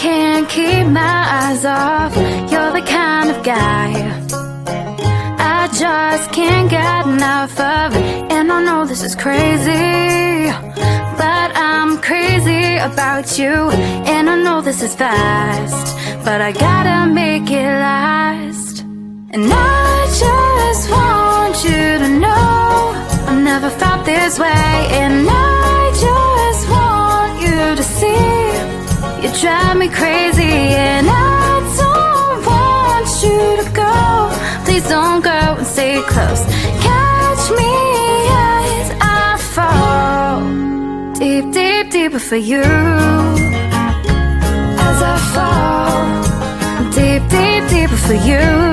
can't keep my eyes off. You're the kind of guy I just can't get enough of. And I know this is crazy, but I'm crazy about you. And I know this is fast, but I gotta make it last. And I just want you to know I've never felt this way. And I just want you to see you drive me crazy. And I don't want you to go. Please don't go and stay close. Catch me as I fall deep, deep, deeper for you. As I fall deep, deep, deeper for you.